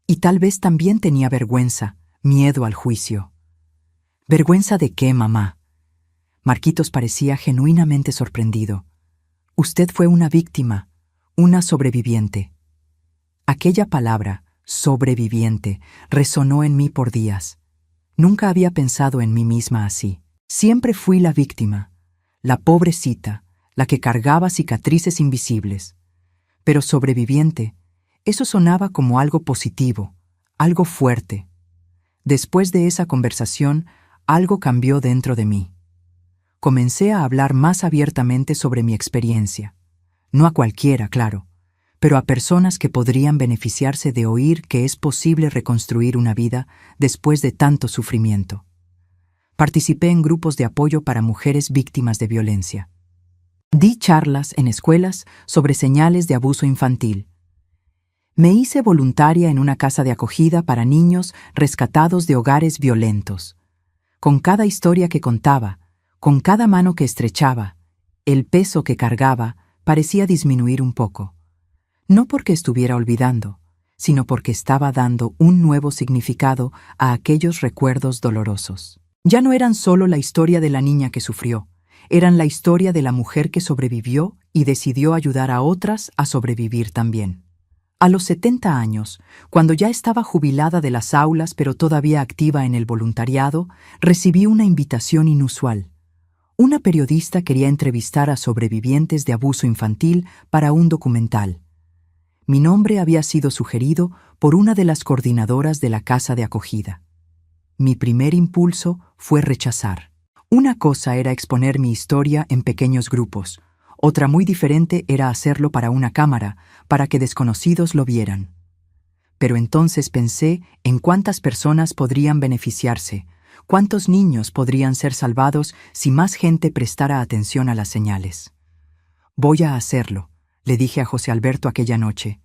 y tal vez también tenía vergüenza, miedo al juicio. «¿Vergüenza de qué, mamá?». Marquitos parecía genuinamente sorprendido. «Usted fue una víctima, una sobreviviente». Aquella palabra, sobreviviente, resonó en mí por días. Nunca había pensado en mí misma así. Siempre fui la víctima, la pobrecita, la que cargaba cicatrices invisibles. Pero sobreviviente, eso sonaba como algo positivo, algo fuerte. Después de esa conversación, algo cambió dentro de mí. Comencé a hablar más abiertamente sobre mi experiencia. No a cualquiera, claro, pero a personas que podrían beneficiarse de oír que es posible reconstruir una vida después de tanto sufrimiento. Participé en grupos de apoyo para mujeres víctimas de violencia. Di charlas en escuelas sobre señales de abuso infantil. Me hice voluntaria en una casa de acogida para niños rescatados de hogares violentos. Con cada historia que contaba, con cada mano que estrechaba, el peso que cargaba parecía disminuir un poco. No porque estuviera olvidando, sino porque estaba dando un nuevo significado a aquellos recuerdos dolorosos. Ya no eran solo la historia de la niña que sufrió, eran la historia de la mujer que sobrevivió y decidió ayudar a otras a sobrevivir también. A los 70 años, cuando ya estaba jubilada de las aulas pero todavía activa en el voluntariado, recibí una invitación inusual. Una periodista quería entrevistar a sobrevivientes de abuso infantil para un documental. Mi nombre había sido sugerido por una de las coordinadoras de la casa de acogida. Mi primer impulso fue rechazar. Una cosa era exponer mi historia en pequeños grupos, otra muy diferente era hacerlo para una cámara, para que desconocidos lo vieran. Pero entonces pensé en cuántas personas podrían beneficiarse, cuántos niños podrían ser salvados si más gente prestara atención a las señales. «Voy a hacerlo», le dije a José Alberto aquella noche.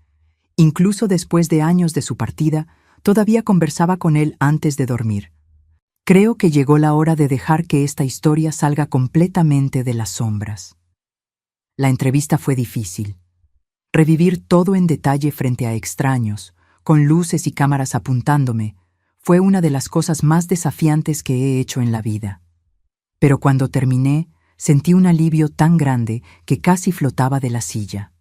Incluso después de años de su partida, todavía conversaba con él antes de dormir. Creo que llegó la hora de dejar que esta historia salga completamente de las sombras. La entrevista fue difícil. Revivir todo en detalle frente a extraños, con luces y cámaras apuntándome, fue una de las cosas más desafiantes que he hecho en la vida. Pero cuando terminé, sentí un alivio tan grande que casi flotaba de la silla.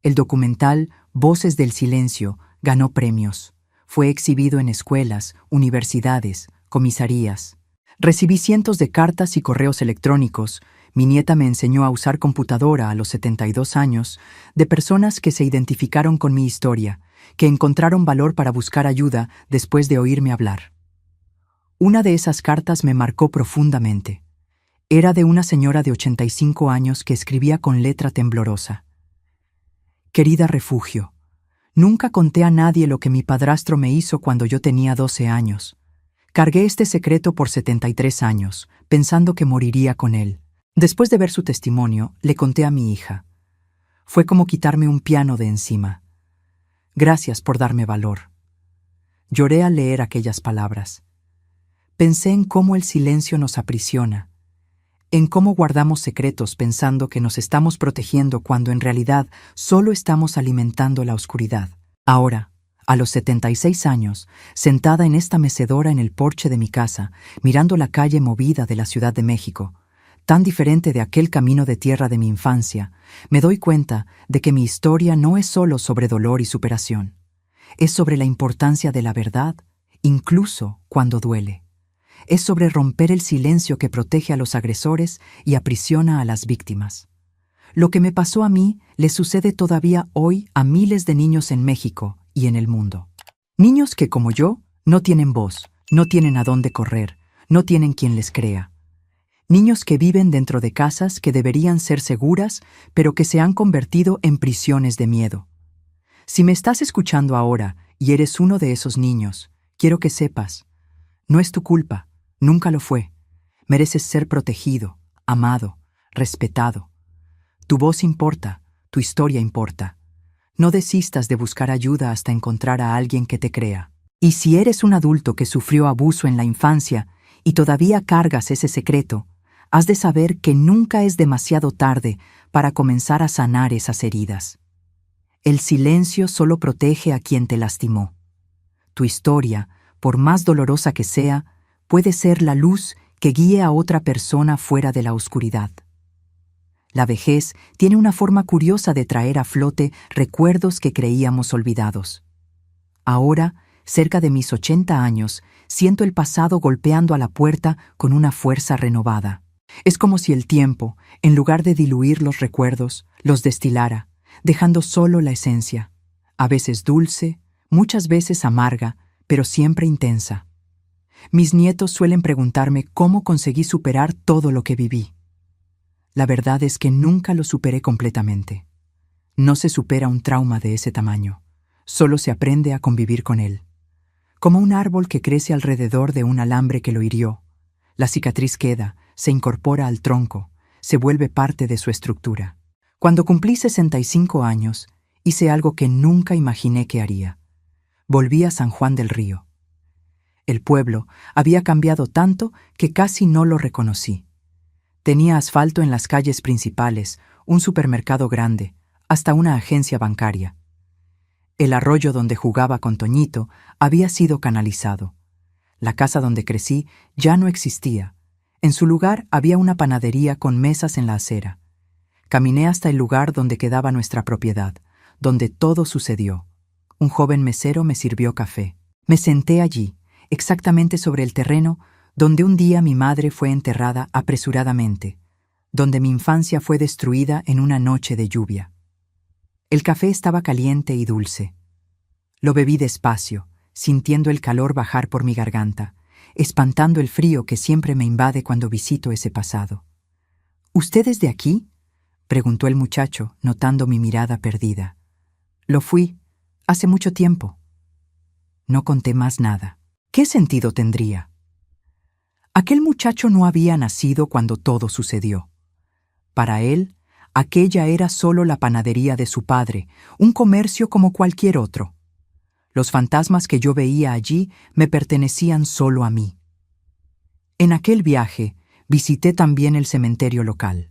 El documental Voces del Silencio ganó premios. Fue exhibido en escuelas, universidades, comisarías. Recibí cientos de cartas y correos electrónicos. Mi nieta me enseñó a usar computadora a los 72 años, de personas que se identificaron con mi historia, que encontraron valor para buscar ayuda después de oírme hablar. Una de esas cartas me marcó profundamente. Era de una señora de 85 años que escribía con letra temblorosa. «Querida Refugio, nunca conté a nadie lo que mi padrastro me hizo cuando yo tenía 12 años. Cargué este secreto por 73 años, pensando que moriría con él. Después de ver su testimonio, le conté a mi hija. Fue como quitarme un piano de encima. Gracias por darme valor». Lloré al leer aquellas palabras. Pensé en cómo el silencio nos aprisiona, en cómo guardamos secretos pensando que nos estamos protegiendo cuando en realidad solo estamos alimentando la oscuridad. Ahora, a los 76 años, sentada en esta mecedora en el porche de mi casa, mirando la calle movida de la Ciudad de México, tan diferente de aquel camino de tierra de mi infancia, me doy cuenta de que mi historia no es solo sobre dolor y superación. Es sobre la importancia de la verdad, incluso cuando duele. Es sobre romper el silencio que protege a los agresores y aprisiona a las víctimas. Lo que me pasó a mí le sucede todavía hoy a miles de niños en México y en el mundo. Niños que, como yo, no tienen voz, no tienen a dónde correr, no tienen quien les crea. Niños que viven dentro de casas que deberían ser seguras, pero que se han convertido en prisiones de miedo. Si me estás escuchando ahora y eres uno de esos niños, quiero que sepas, no es tu culpa, nunca lo fue. Mereces ser protegido, amado, respetado. Tu voz importa, tu historia importa. No desistas de buscar ayuda hasta encontrar a alguien que te crea. Y si eres un adulto que sufrió abuso en la infancia y todavía cargas ese secreto, has de saber que nunca es demasiado tarde para comenzar a sanar esas heridas. El silencio solo protege a quien te lastimó. Tu historia, por más dolorosa que sea, puede ser la luz que guíe a otra persona fuera de la oscuridad. La vejez tiene una forma curiosa de traer a flote recuerdos que creíamos olvidados. Ahora, cerca de mis 80 años, siento el pasado golpeando a la puerta con una fuerza renovada. Es como si el tiempo, en lugar de diluir los recuerdos, los destilara, dejando solo la esencia, a veces dulce, muchas veces amarga, pero siempre intensa. Mis nietos suelen preguntarme cómo conseguí superar todo lo que viví. La verdad es que nunca lo superé completamente. No se supera un trauma de ese tamaño, solo se aprende a convivir con él. Como un árbol que crece alrededor de un alambre que lo hirió, la cicatriz queda, se incorpora al tronco, se vuelve parte de su estructura. Cuando cumplí 65 años, hice algo que nunca imaginé que haría. Volví a San Juan del Río. El pueblo había cambiado tanto que casi no lo reconocí. Tenía asfalto en las calles principales, un supermercado grande, hasta una agencia bancaria. El arroyo donde jugaba con Toñito había sido canalizado. La casa donde crecí ya no existía. En su lugar había una panadería con mesas en la acera. Caminé hasta el lugar donde quedaba nuestra propiedad, donde todo sucedió. Un joven mesero me sirvió café. Me senté allí, exactamente sobre el terreno donde un día mi madre fue enterrada apresuradamente, donde mi infancia fue destruida en una noche de lluvia. El café estaba caliente y dulce. Lo bebí despacio, sintiendo el calor bajar por mi garganta, espantando el frío que siempre me invade cuando visito ese pasado. ¿Usted es de aquí?, preguntó el muchacho, notando mi mirada perdida. Lo fui, hace mucho tiempo. No conté más nada. ¿Qué sentido tendría? Aquel muchacho no había nacido cuando todo sucedió. Para él, aquella era solo la panadería de su padre, un comercio como cualquier otro. Los fantasmas que yo veía allí me pertenecían solo a mí. En aquel viaje, visité también el cementerio local.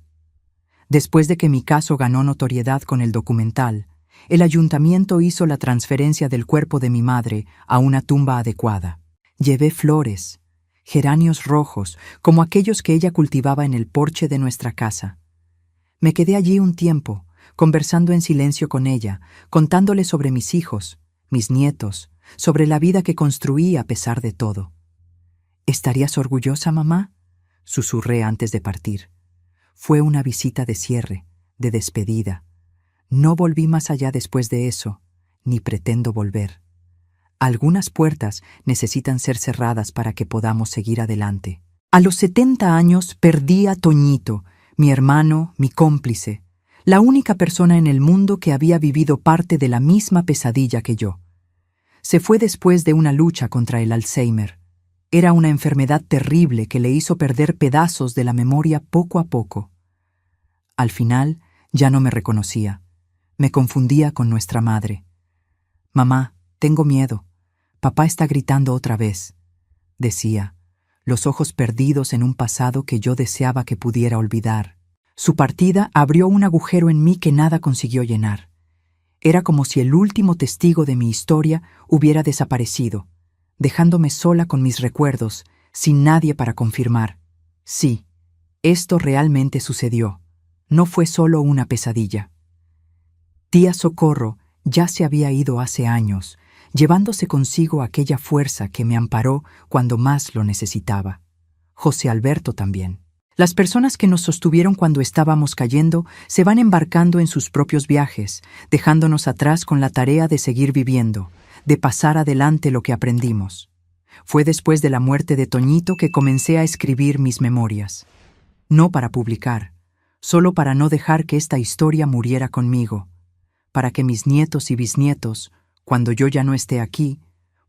Después de que mi caso ganó notoriedad con el documental, el ayuntamiento hizo la transferencia del cuerpo de mi madre a una tumba adecuada. Llevé flores, geranios rojos, como aquellos que ella cultivaba en el porche de nuestra casa. Me quedé allí un tiempo, conversando en silencio con ella, contándole sobre mis hijos, mis nietos, sobre la vida que construí a pesar de todo. ¿Estarías orgullosa, mamá?, susurré antes de partir. Fue una visita de cierre, de despedida. No volví más allá después de eso, ni pretendo volver. Algunas puertas necesitan ser cerradas para que podamos seguir adelante. A los 70 años perdí a Toñito, mi hermano, mi cómplice, la única persona en el mundo que había vivido parte de la misma pesadilla que yo. Se fue después de una lucha contra el Alzheimer. Era una enfermedad terrible que le hizo perder pedazos de la memoria poco a poco. Al final, ya no me reconocía. Me confundía con nuestra madre. «Mamá, tengo miedo. Papá está gritando otra vez», decía, los ojos perdidos en un pasado que yo deseaba que pudiera olvidar. Su partida abrió un agujero en mí que nada consiguió llenar. Era como si el último testigo de mi historia hubiera desaparecido, dejándome sola con mis recuerdos, sin nadie para confirmar. Sí, esto realmente sucedió. No fue solo una pesadilla. Tía Socorro ya se había ido hace años, llevándose consigo aquella fuerza que me amparó cuando más lo necesitaba. José Alberto también. Las personas que nos sostuvieron cuando estábamos cayendo se van embarcando en sus propios viajes, dejándonos atrás con la tarea de seguir viviendo, de pasar adelante lo que aprendimos. Fue después de la muerte de Toñito que comencé a escribir mis memorias. No para publicar, solo para no dejar que esta historia muriera conmigo, para que mis nietos y bisnietos, cuando yo ya no esté aquí,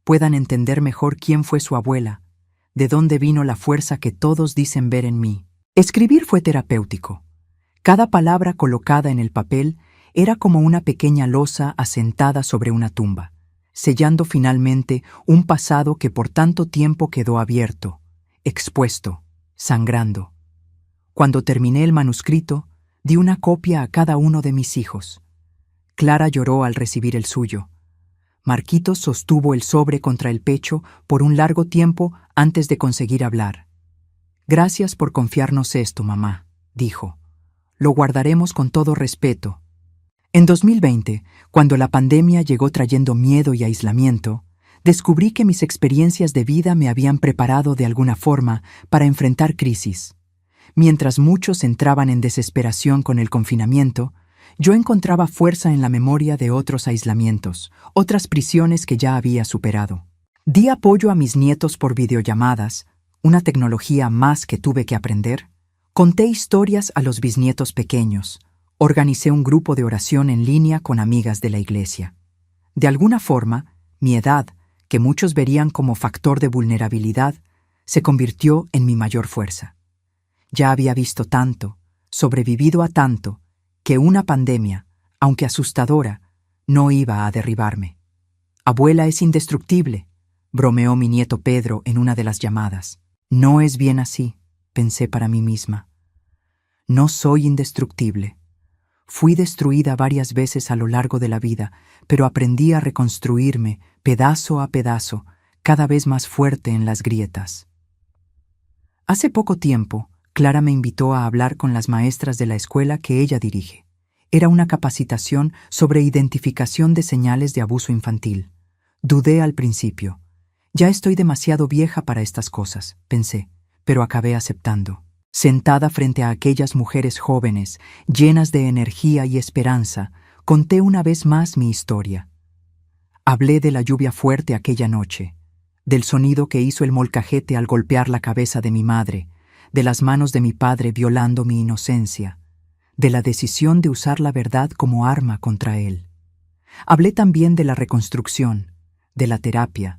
puedan entender mejor quién fue su abuela, de dónde vino la fuerza que todos dicen ver en mí. Escribir fue terapéutico. Cada palabra colocada en el papel era como una pequeña losa asentada sobre una tumba, sellando finalmente un pasado que por tanto tiempo quedó abierto, expuesto, sangrando. Cuando terminé el manuscrito, di una copia a cada uno de mis hijos. Clara lloró al recibir el suyo. Marquitos sostuvo el sobre contra el pecho por un largo tiempo antes de conseguir hablar. «Gracias por confiarnos esto, mamá», dijo. «Lo guardaremos con todo respeto». En 2020, cuando la pandemia llegó trayendo miedo y aislamiento, descubrí que mis experiencias de vida me habían preparado de alguna forma para enfrentar crisis. Mientras muchos entraban en desesperación con el confinamiento, yo encontraba fuerza en la memoria de otros aislamientos, otras prisiones que ya había superado. Di apoyo a mis nietos por videollamadas, una tecnología más que tuve que aprender. Conté historias a los bisnietos pequeños. Organicé un grupo de oración en línea con amigas de la iglesia. De alguna forma, mi edad, que muchos verían como factor de vulnerabilidad, se convirtió en mi mayor fuerza. Ya había visto tanto, sobrevivido a tanto, que una pandemia, aunque asustadora, no iba a derribarme. «Abuela es indestructible», bromeó mi nieto Pedro en una de las llamadas. «No es bien así», pensé para mí misma. «No soy indestructible. Fui destruida varias veces a lo largo de la vida, pero aprendí a reconstruirme, pedazo a pedazo, cada vez más fuerte en las grietas». Hace poco tiempo, Clara me invitó a hablar con las maestras de la escuela que ella dirige. Era una capacitación sobre identificación de señales de abuso infantil. Dudé al principio. Ya estoy demasiado vieja para estas cosas, pensé, pero acabé aceptando. Sentada frente a aquellas mujeres jóvenes, llenas de energía y esperanza, conté una vez más mi historia. Hablé de la lluvia fuerte aquella noche, del sonido que hizo el molcajete al golpear la cabeza de mi madre, de las manos de mi padre violando mi inocencia, de la decisión de usar la verdad como arma contra él. Hablé también de la reconstrucción, de la terapia,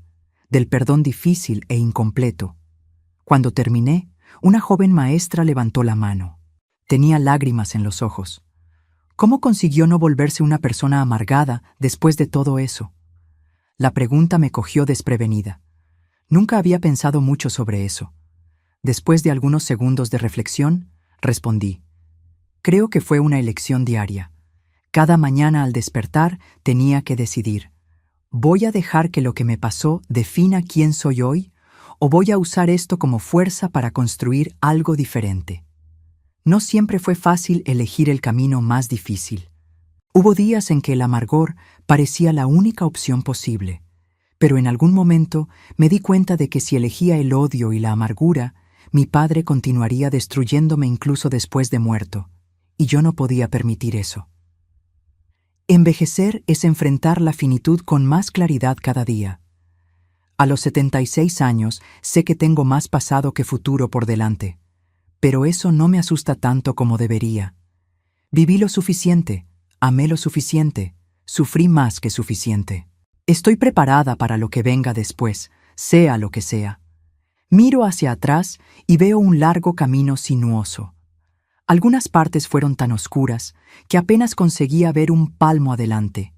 del perdón difícil e incompleto. Cuando terminé, una joven maestra levantó la mano. Tenía lágrimas en los ojos. ¿Cómo consiguió no volverse una persona amargada después de todo eso? La pregunta me cogió desprevenida. Nunca había pensado mucho sobre eso. Después de algunos segundos de reflexión, respondí. Creo que fue una elección diaria. Cada mañana al despertar tenía que decidir. ¿Voy a dejar que lo que me pasó defina quién soy hoy? ¿O voy a usar esto como fuerza para construir algo diferente? No siempre fue fácil elegir el camino más difícil. Hubo días en que el amargor parecía la única opción posible, pero en algún momento me di cuenta de que si elegía el odio y la amargura, mi padre continuaría destruyéndome incluso después de muerto, y yo no podía permitir eso. Envejecer es enfrentar la finitud con más claridad cada día. A los 76 años sé que tengo más pasado que futuro por delante, pero eso no me asusta tanto como debería. Viví lo suficiente, amé lo suficiente, sufrí más que suficiente. Estoy preparada para lo que venga después, sea lo que sea. Miro hacia atrás y veo un largo camino sinuoso. Algunas partes fueron tan oscuras que apenas conseguía ver un palmo adelante.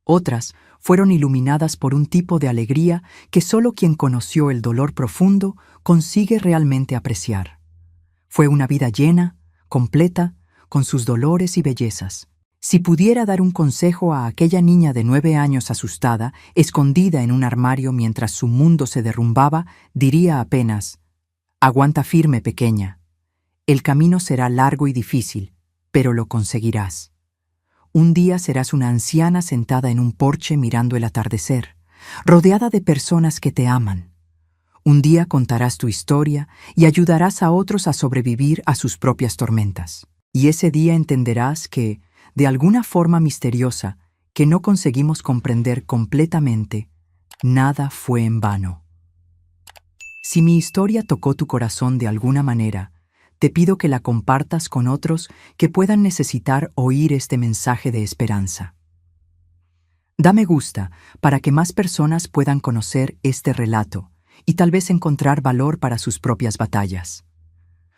Otras fueron iluminadas por un tipo de alegría que solo quien conoció el dolor profundo consigue realmente apreciar. Fue una vida llena, completa, con sus dolores y bellezas. Si pudiera dar un consejo a aquella niña de 9 años asustada, escondida en un armario mientras su mundo se derrumbaba, diría apenas: «Aguanta firme, pequeña. El camino será largo y difícil, pero lo conseguirás. Un día serás una anciana sentada en un porche mirando el atardecer, rodeada de personas que te aman. Un día contarás tu historia y ayudarás a otros a sobrevivir a sus propias tormentas. Y ese día entenderás que, de alguna forma misteriosa, que no conseguimos comprender completamente, nada fue en vano. Si mi historia tocó tu corazón de alguna manera, te pido que la compartas con otros que puedan necesitar oír este mensaje de esperanza. Da me gusta para que más personas puedan conocer este relato y tal vez encontrar valor para sus propias batallas.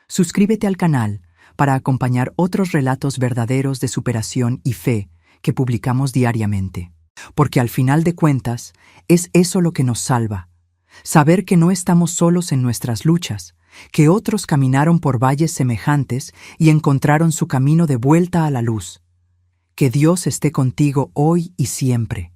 Suscríbete al canal para acompañar otros relatos verdaderos de superación y fe que publicamos diariamente. Porque al final de cuentas, es eso lo que nos salva. Saber que no estamos solos en nuestras luchas, que otros caminaron por valles semejantes y encontraron su camino de vuelta a la luz. Que Dios esté contigo hoy y siempre.